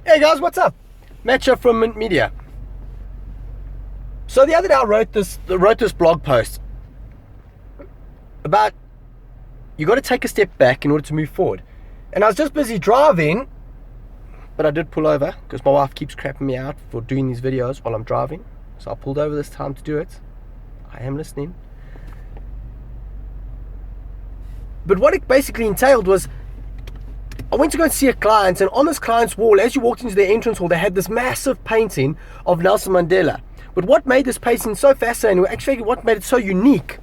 Hey guys, what's up? Matcha from Mint Media. So the other day I wrote this blog post about you got to take a step back in order to move forward. And I was just busy driving, but I did pull over because my wife keeps crapping me out for doing these videos while I'm driving. So I pulled over this time to do it. I am listening. But what it basically entailed was I went to go and see a client, and on this client's wall, as you walked into their entrance hall, they had this massive painting of Nelson Mandela. But what made this painting so fascinating, actually what made it so unique,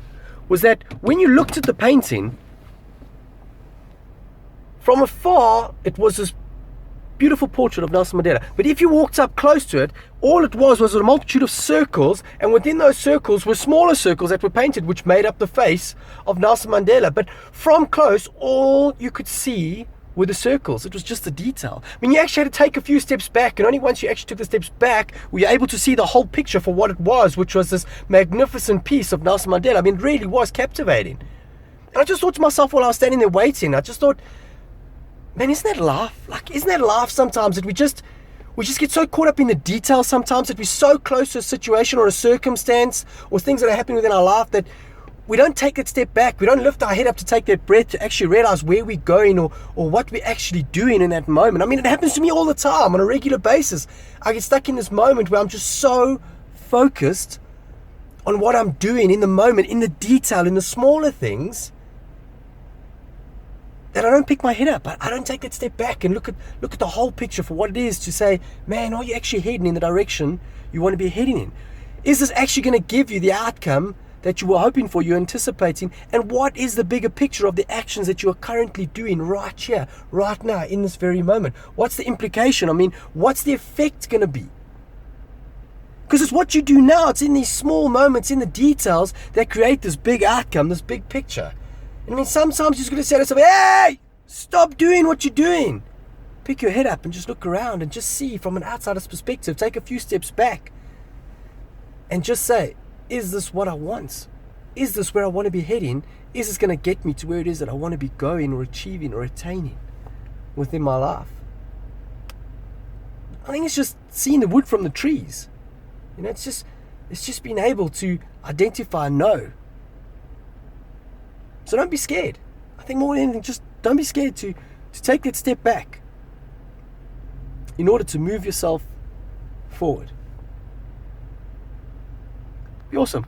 was that when you looked at the painting, from afar, it was this beautiful portrait of Nelson Mandela. But if you walked up close to it, all it was a multitude of circles, and within those circles were smaller circles that were painted, which made up the face of Nelson Mandela. But from close, all you could see were the circles. It was just the detail. I mean, you actually had to take a few steps back, and only once you actually took the steps back were you able to see the whole picture for what it was, which was this magnificent piece of Nelson Mandela. I mean, it really was captivating. And I just thought to myself while I was standing there waiting, I just thought, man, isn't that life? Like, isn't that life sometimes that we just get so caught up in the details sometimes, that we're so close to a situation or a circumstance or things that are happening within our life that we don't take that step back. We don't lift our head up to take that breath to actually realize where we're going or what we're actually doing in that moment. I mean, it happens to me all the time on a regular basis. I get stuck in this moment where I'm just so focused on what I'm doing in the moment, in the detail, in the smaller things, that I don't pick my head up. I don't take that step back and look at the whole picture for what it is, to say, man, are you actually heading in the direction you want to be heading in? Is this actually going to give you the outcome that you were hoping for, you're anticipating? And what is the bigger picture of the actions that you are currently doing right here, right now, in this very moment? What's the implication? I mean, what's the effect going to be? Because it's what you do now. It's in these small moments, in the details, that create this big outcome, this big picture. And I mean, sometimes you're just going to say to yourself, hey, stop doing what you're doing. Pick your head up and just look around and just see from an outsider's perspective. Take a few steps back and just say, is this what I want? Is this where I want to be heading? Is this going to get me to where it is that I want to be going or achieving or attaining within my life? I think it's just seeing the wood from the trees. You know, it's just being able to identify and know. So don't be scared. I think more than anything, just don't be scared to take that step back in order to move yourself forward. Be awesome.